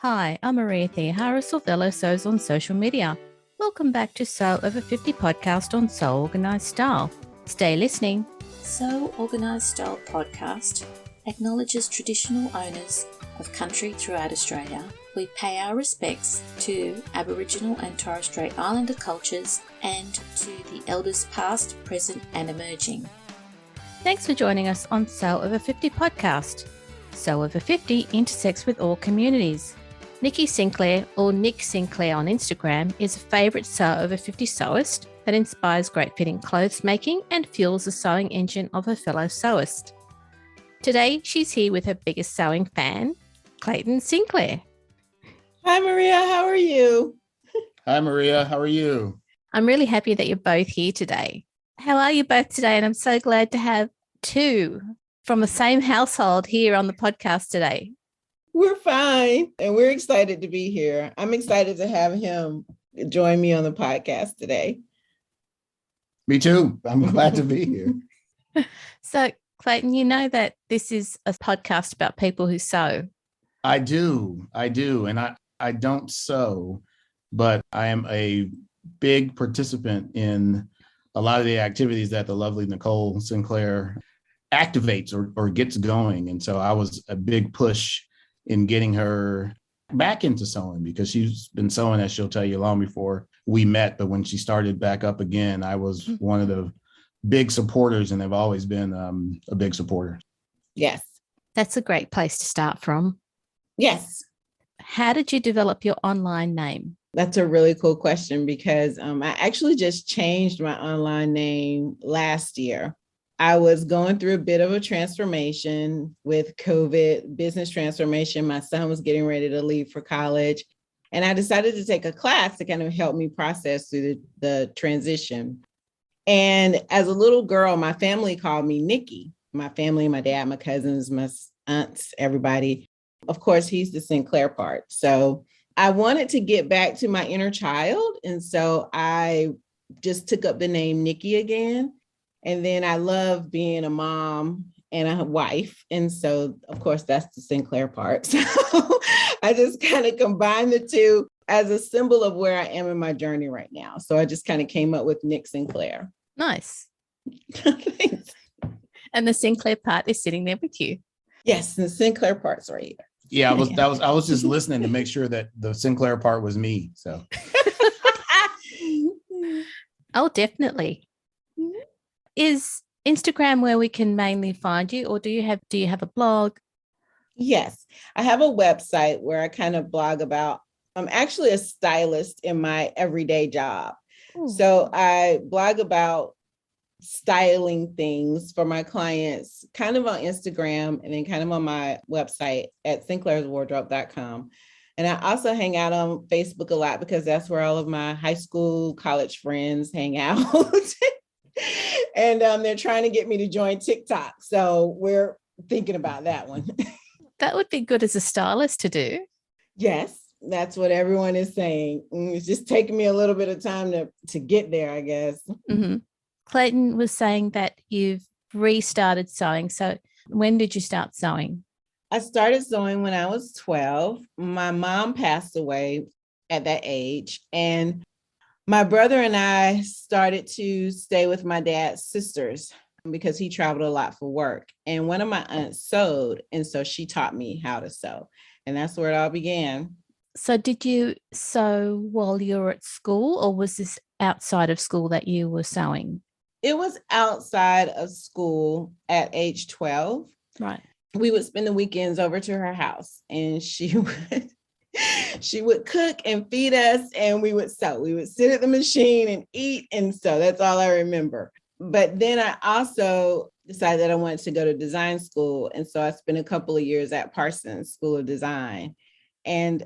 Hi, I'm Maria Theoharis of Fellow Sews on social media. Welcome back to Sew Over 50 podcast on Sew Organised Style. Stay listening. Sew Organised Style podcast acknowledges traditional owners of country throughout Australia. We pay our respects to Aboriginal and Torres Strait Islander cultures and to the elders past, present and emerging. Thanks for joining us on Sew Over 50 podcast. Sew Over 50 intersects with all communities. Nikki Sinclair, or Nick Sinclair on Instagram, is a favourite Sew Over 50 sewist that inspires great fitting clothes making and fuels the sewing engine of her fellow sewist. Today, she's here with her biggest sewing fan, Clayton Sinclair. Hi, Maria. How are you? Hi, Maria. How are you? I'm really happy that you're both here today. How are you both today? And I'm so glad to have two from the same household here on the podcast today. We're fine, and we're excited to be here. I'm excited to have him join me on the podcast today. Me too. I'm glad to be here. So, Clayton, you know that this is a podcast about people who sew. I do. And I don't sew, but I am a big participant in a lot of the activities that the lovely Nicole Sinclair activates or gets going. And so I was a big push in getting her back into sewing because she's been sewing, as she'll tell you, long before we met. But when she started back up again, I was one of the big supporters and have always been a big supporter. Yes. That's a great place to start from. Yes. How did you develop your online name? That's a really cool question because I actually just changed my online name last year. I was going through a bit of a transformation with COVID, business transformation. My son was getting ready to leave for college, and I decided to take a class to kind of help me process through the transition. And as a little girl, my family called me Nikki. My family, my dad, my cousins, my aunts, everybody. Of course, he's the Sinclair part. So I wanted to get back to my inner child. And so I just took up the name Nikki again. And then I love being a mom and a wife. And so, of course, that's the Sinclair part. So I just kind of combined the two as a symbol of where I am in my journey right now. So I just kind of came up with Nick Sinclair. Nice. Thanks. And the Sinclair part is sitting there with you. Yes, the Sinclair part's right here. Yeah, I was just listening to make sure that the Sinclair part was me. So Oh, definitely. Is Instagram where we can mainly find you, or do you have a blog? Yes, I have a website where I kind of blog about, I'm actually a stylist in my everyday job. Ooh. So I blog about styling things for my clients, kind of on Instagram and then kind of on my website at sinclairswardrobe.com. And I also hang out on Facebook a lot because that's where all of my high school, college friends hang out. And they're trying to get me to join TikTok. So we're thinking about that one. That would be good as a stylist to do. Yes, that's what everyone is saying. It's just taking me a little bit of time to get there, I guess. Mm-hmm. Clayton was saying that you've restarted sewing. So when did you start sewing? I started sewing when I was 12. My mom passed away at that age. And my brother and I started to stay with my dad's sisters because he traveled a lot for work. And one of my aunts sewed. And so she taught me how to sew. And that's where it all began. So did you sew while you were at school, or was this outside of school that you were sewing? It was outside of school at age 12. Right. We would spend the weekends over to her house, and she would cook and feed us, and we would sew. We would sit at the machine and eat and sew. That's all I remember. But then I also decided that I wanted to go to design school. And so I spent a couple of years at Parsons School of Design. And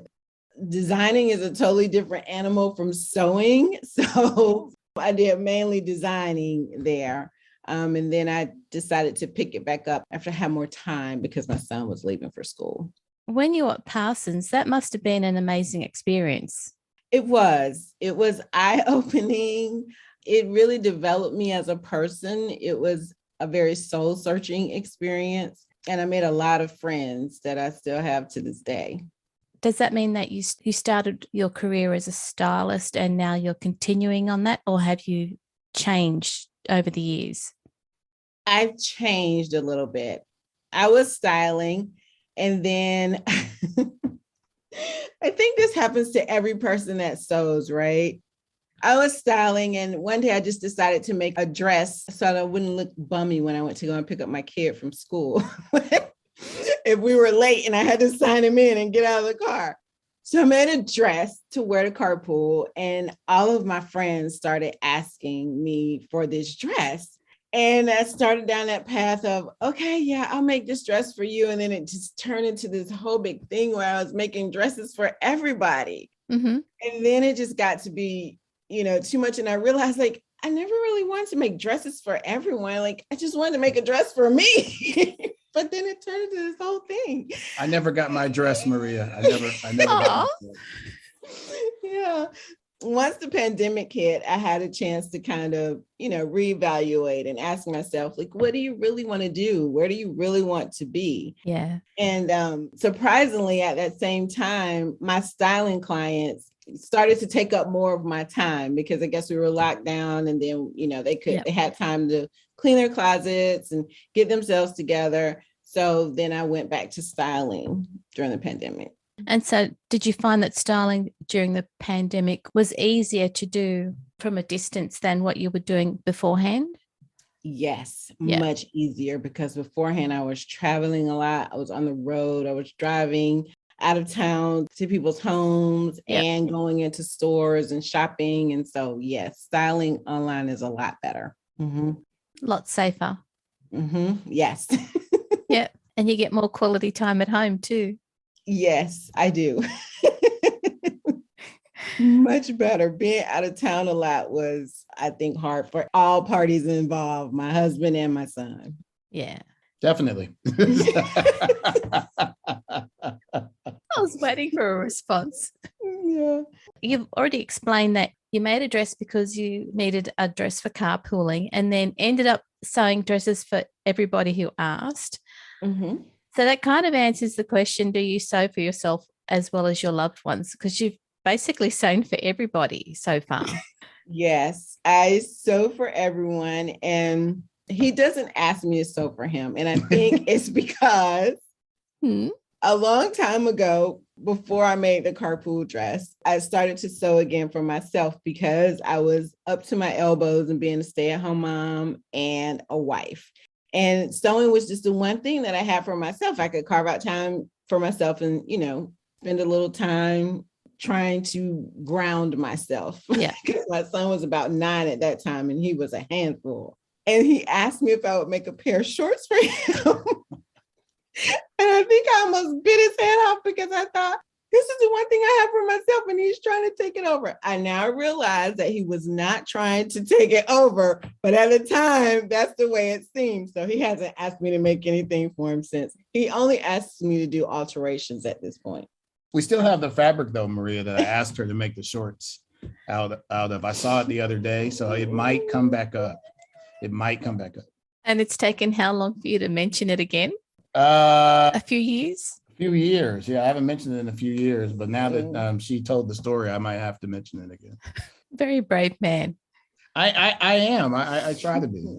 designing is a totally different animal from sewing. So I did mainly designing there. And then I decided to pick it back up after I had more time because my son was leaving for school. When you were at Parsons, that must have been an amazing experience. It was eye-opening. It really developed me as a person. It was a very soul-searching experience. And I made a lot of friends that I still have to this day. Does that mean that you started your career as a stylist and now you're continuing on that, or have you changed over the years? I've changed a little bit. I was styling, and then I think this happens to every person that sews, right? I was styling, and one day I just decided to make a dress so that I wouldn't look bummy when I went to go and pick up my kid from school. If we were late and I had to sign him in and get out of the car. So I made a dress to wear to carpool, and all of my friends started asking me for this dress. And I started down that path of, okay, yeah, I'll make this dress for you. And then it just turned into this whole big thing where I was making dresses for everybody. Mm-hmm. And then it just got to be, too much. And I realized, like, I never really wanted to make dresses for everyone. Like, I just wanted to make a dress for me. But then it turned into this whole thing. I never got my dress, Maria. I never got my dress. Yeah. Once the pandemic hit, I had a chance to kind of, reevaluate and ask myself, like, what do you really want to do? Where do you really want to be? Yeah. And surprisingly, at that same time, my styling clients started to take up more of my time because I guess we were locked down, and then, they had time to clean their closets and get themselves together. So then I went back to styling during the pandemic. And so did you find that styling during the pandemic was easier to do from a distance than what you were doing beforehand? Yes, much easier, because beforehand I was traveling a lot. I was on the road. I was driving out of town to people's homes and going into stores and shopping. And so, yes, styling online is a lot better. Mm-hmm. A lot safer. Mm-hmm. Yes. Yeah. And you get more quality time at home too. Yes, I do. Much better. Being out of town a lot was, I think, hard for all parties involved, my husband and my son. Yeah. Definitely. I was waiting for a response. Yeah. You've already explained that you made a dress because you needed a dress for carpooling, and then ended up sewing dresses for everybody who asked. Mm-hmm. So that kind of answers the question, do you sew for yourself as well as your loved ones? Because you've basically sewn for everybody so far. Yes, I sew for everyone. And he doesn't ask me to sew for him. And I think it's because a long time ago, before I made the carpool dress, I started to sew again for myself because I was up to my elbows in being a stay-at-home mom and a wife. And sewing was just the one thing that I had for myself. I could carve out time for myself and, spend a little time trying to ground myself. Yeah. Because my son was about 9 at that time and he was a handful. And he asked me if I would make a pair of shorts for him. And I think I almost bit his head off because I thought, this is the one thing I have for myself and he's trying to take it over. I now realize that he was not trying to take it over, but at the time, that's the way it seemed. So he hasn't asked me to make anything for him since. He only asks me to do alterations at this point. We still have the fabric though, Maria, that I asked her to make the shorts out of. I saw it the other day, so it might come back up. And it's taken how long for you to mention it again? A few years. Few years. Yeah, I haven't mentioned it in a few years, but now that she told the story, I might have to mention it again. Very brave man. I am. I try to be.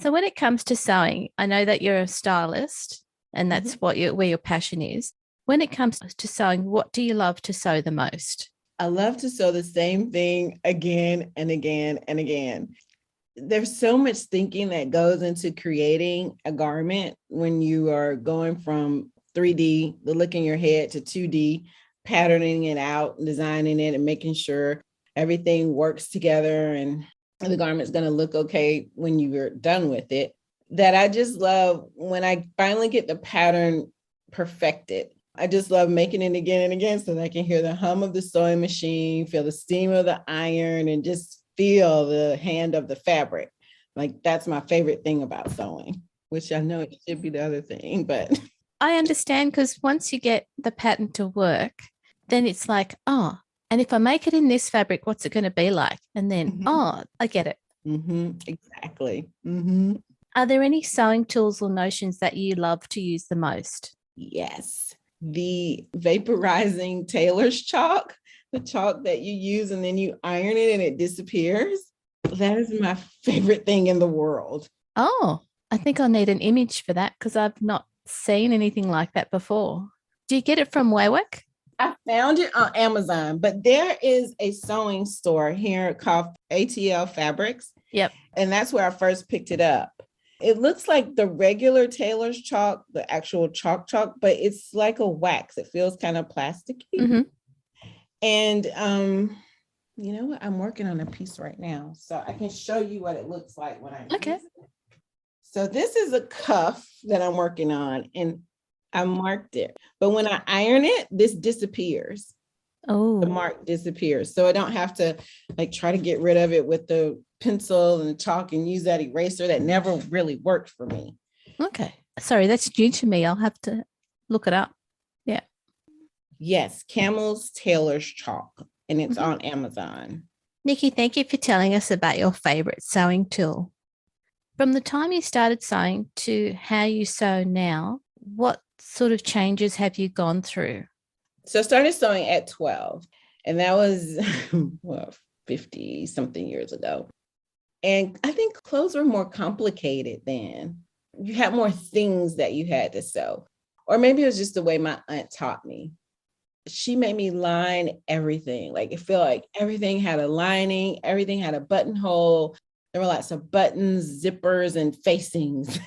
So when it comes to sewing, I know that you're a stylist and that's where your passion is. When it comes to sewing, what do you love to sew the most? I love to sew the same thing again and again and again. There's so much thinking that goes into creating a garment when you are going from 3D, the look in your head, to 2D, patterning it out, designing it, and making sure everything works together and the garment's going to look okay when you're done with it. That I just love when I finally get the pattern perfected. I just love making it again and again so that I can hear the hum of the sewing machine, feel the steam of the iron, and just feel the hand of the fabric. Like, that's my favorite thing about sewing, which I know it should be the other thing, but. I understand, because once you get the pattern to work, then it's like, oh, and if I make it in this fabric, what's it going to be like? And then, oh, I get it. Exactly. Are there any sewing tools or notions that you love to use the most? Yes. the vaporizing tailor's chalk, the chalk that you use and then you iron it and it disappears. That is my favorite thing in the world. Oh, I think I'll need an image for that because I've not seen anything like that before. Do you get it from Waywick? I found it on Amazon, but there is a sewing store here called ATL Fabrics. Yep. And that's where I first picked it up. It looks like the regular tailor's chalk, the actual chalk, but it's like a wax. It feels kind of plasticky. Mm-hmm. And you know what? I'm working on a piece right now, so I can show you what it looks like when I use it. So this is a cuff that I'm working on, and I marked it. But when I iron it, this disappears. Oh, the mark disappears. So I don't have to like try to get rid of it with the pencil and the chalk and use that eraser that never really worked for me. okay. Sorry, that's new to me. I'll have to look it up. Yeah. Yes, Camel's Tailor's Chalk, and it's on Amazon. Nikki, thank you for telling us about your favorite sewing tool. From the time you started sewing to how you sew now, what sort of changes have you gone through? So I started sewing at 12, and that was 50 something years ago. And I think clothes were more complicated then. You had more things that you had to sew. Or maybe it was just the way my aunt taught me. She made me line everything. Like it felt like everything had a lining, everything had a buttonhole. There were lots of buttons, zippers, and facings.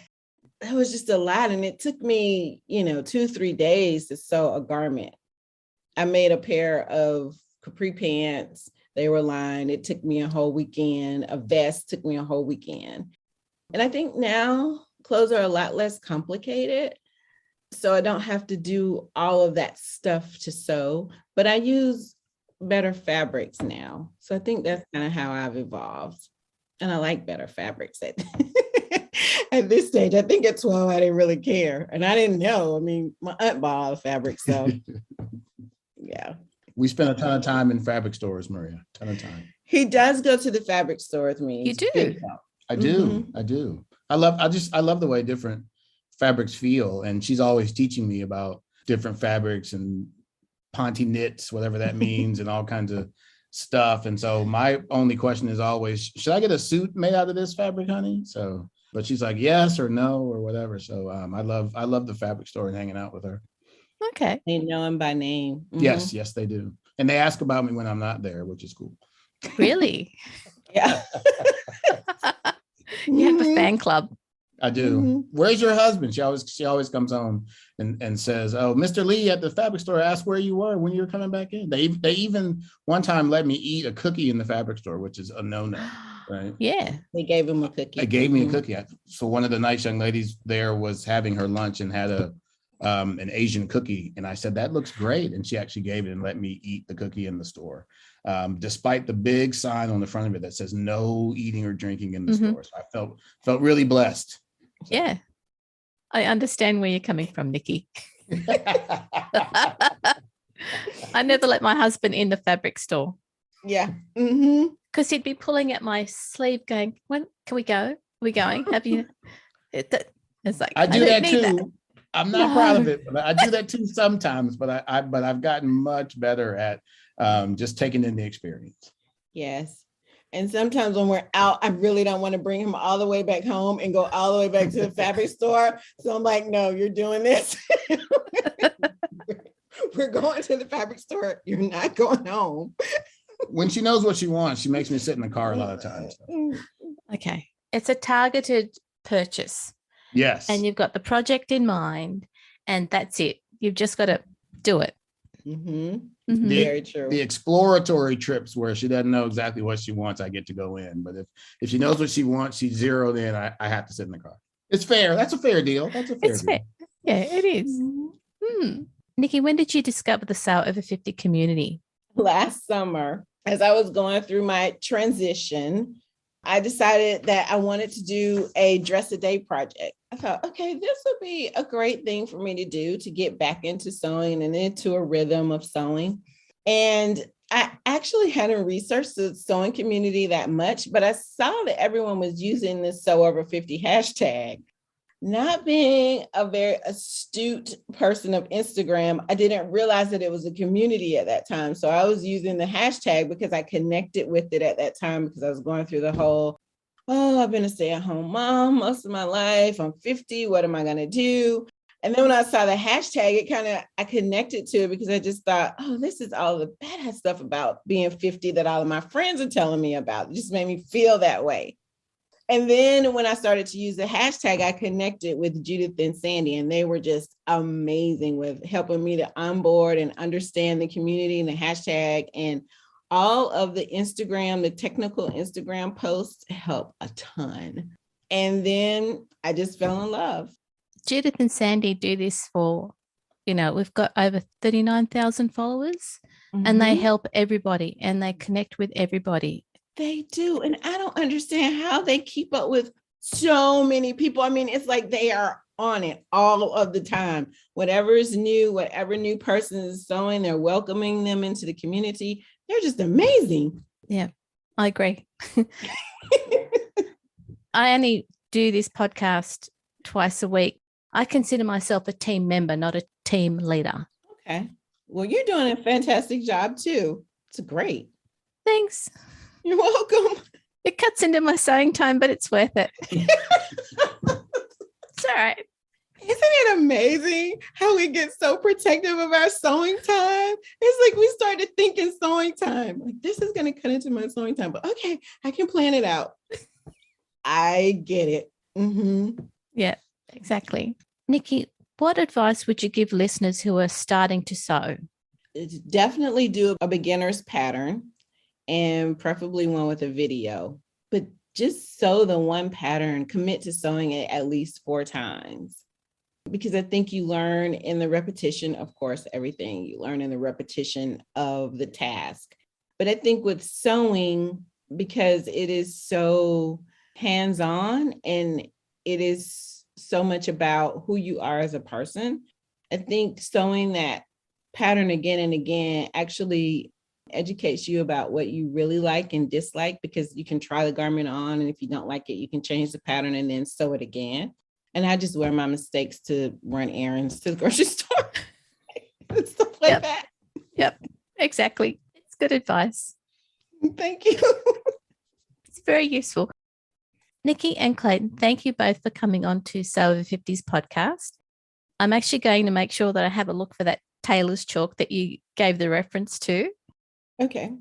That was just a lot. And it took me, 2-3 days to sew a garment. I made a pair of capri pants. They were lined. It took me a whole weekend. A vest took me a whole weekend. And I think now clothes are a lot less complicated. So I don't have to do all of that stuff to sew, but I use better fabrics now. So I think that's kind of how I've evolved. And I like better fabrics at this stage. I think at 12, I didn't really care. And I didn't know. I mean, my aunt bought all the fabrics, so yeah. We spent a ton of time in fabric stores, Maria, a ton of time. He does go to the fabric store with me. You do? I do. I love the way different fabrics feel. And she's always teaching me about different fabrics and Ponte knits, whatever that means, and all kinds of stuff. And so my only question is always, should I get a suit made out of this fabric, honey? So, but she's like, yes or no or whatever. So I love the fabric store and hanging out with her. Okay. They know him by name. Mm-hmm. Yes, they do. And they ask about me when I'm not there, which is cool. Really? Yeah. You have a fan club. I do. Mm-hmm. Where's your husband? She always comes home and says, oh, Mr. Lee at the fabric store asked where you were when you were coming back in. They even one time let me eat a cookie in the fabric store, which is a no-no, right? Yeah. They gave him a cookie. They gave me a cookie. So one of the nice young ladies there was having her lunch and had an Asian cookie. And I said, that looks great. And she actually gave it and let me eat the cookie in the store. Despite the big sign on the front of it that says no eating or drinking in the store. So I felt really blessed. Yeah. I understand where you're coming from, Nikki. I never let my husband in the fabric store. Yeah. Because he'd be pulling at my sleeve going, when can we go? Are we going? Have you? It's like, I do that too. That. I'm not proud of it, but I do that too sometimes, but I've gotten much better at just taking in the experience. Yes. And sometimes when we're out, I really don't want to bring him all the way back home and go all the way back to the fabric store. So I'm like, no, you're doing this. We're going to the fabric store. You're not going home. When she knows what she wants, she makes me sit in the car a lot of times. Okay. It's a targeted purchase. Yes. And you've got the project in mind, and that's it. You've just got to do it. Very true. The exploratory trips where she doesn't know exactly what she wants, I get to go in. But if she knows what she wants, she's zeroed in. I have to sit in the car. It's fair. That's a fair deal. That's a fair deal. Fair. Yeah, it is. Nikki, when did you discover the Sew Over 50 community? Last summer, as I was going through my transition, I decided that I wanted to do a dress a day project. I thought, okay, this would be a great thing for me to do to get back into sewing and into a rhythm of sewing. And I actually hadn't researched the sewing community that much, but I saw that everyone was using this Sew Over 50 hashtag. not being a very astute person of Instagram, I didn't realize that it was a community at that time. So I was using the hashtag because I connected with it at that time because I was going through the whole, oh, I've been a stay-at-home mom most of my life. I'm 50. What am I going to do? And then when I saw the hashtag, I connected to it because I just thought, oh, this is all the badass stuff about being 50 that all of my friends are telling me about. It just made me feel that way. And then when I started to use the hashtag, I connected with Judith and Sandy, and they were just amazing with helping me to onboard and understand the community and the hashtag, and all of the technical Instagram posts help a ton. And then I just fell in love. Judith and Sandy do this for, we've got over 39,000 followers, and they help everybody and they connect with everybody. They do. And I don't understand how they keep up with so many people. I mean, it's like they are on it all of the time. Whatever is new, whatever new person is sewing, they're welcoming them into the community. They're just amazing. Yeah, I agree. I only do this podcast twice a week. I consider myself a team member, not a team leader. Okay. Well, you're doing a fantastic job too. It's great. Thanks. You're welcome. It cuts into my sewing time, but it's worth it. It's all right. Isn't it amazing how we get so protective of our sewing time? It's like we started thinking sewing time. Like, this is going to cut into my sewing time, but okay, I can plan it out. I get it. Mm-hmm. Yeah, exactly. Nikki, what advice would you give listeners who are starting to sew? Definitely do a beginner's pattern, and preferably one with a video, but just sew the one pattern, commit to sewing it at least 4 times. Because I think you learn in the repetition, of course, everything you learn in the repetition of the task. But I think with sewing, because it is so hands-on and it is so much about who you are as a person, I think sewing that pattern again and again actually educates you about what you really like and dislike, because you can try the garment on, and if you don't like it, you can change the pattern and then sew it again. And I just wear my mistakes to run errands to the grocery store. Stuff like that. Yep, exactly. It's good advice. Thank you. It's very useful. Nikki and Clayton, thank you both for coming on to Sew Over 50's podcast. I'm actually going to make sure that I have a look for that tailor's chalk that you gave the reference to. Okay.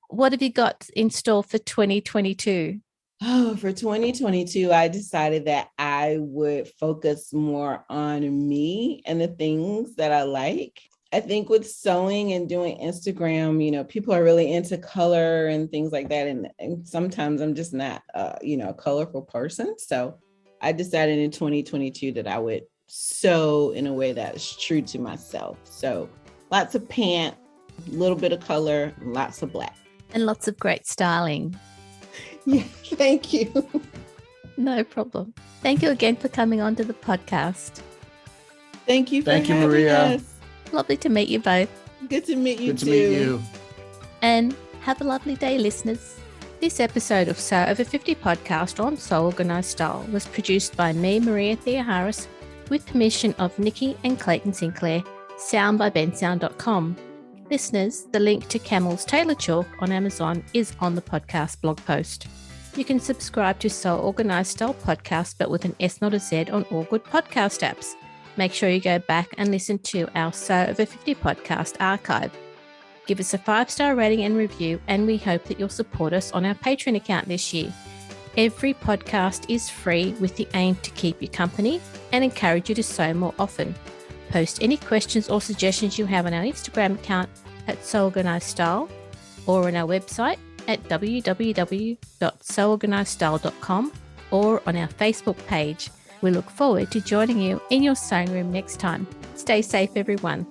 What have you got in store for 2022? Oh, for 2022, I decided that I would focus more on me and the things that I like. I think with sewing and doing Instagram, people are really into color and things like that. And sometimes I'm just not, a colorful person. So I decided in 2022 that I would sew in a way that is true to myself. So lots of pant, a little bit of color, lots of black. And lots of great styling. Yeah, thank you. No problem. Thank you again for coming on to the podcast. Thank you for having Maria. us. Lovely to meet you both. Good to meet you Good to too. meet you. And have a lovely day, listeners. This episode of Sew Over 50 podcast on Sew Organised Style was produced by me, Maria Thea Harris, with permission of Nikki and Clayton Sinclair, sound by bensound.com. Listeners, the link to Camel's Tailor Chalk on Amazon is on the podcast blog post. You can subscribe to Sew Organised Style podcast, but with an S, not a Z, on all good podcast apps. Make sure you go back and listen to our Sew Over 50 podcast archive. Give us a 5-star rating and review, and we hope that you'll support us on our Patreon account this year. Every podcast is free with the aim to keep you company and encourage you to sew more often. Post any questions or suggestions you have on our Instagram account at Sew Organised Style, or on our website at www.seworganisedstyle.com, or on our Facebook page. We look forward to joining you in your sewing room next time. Stay safe, everyone.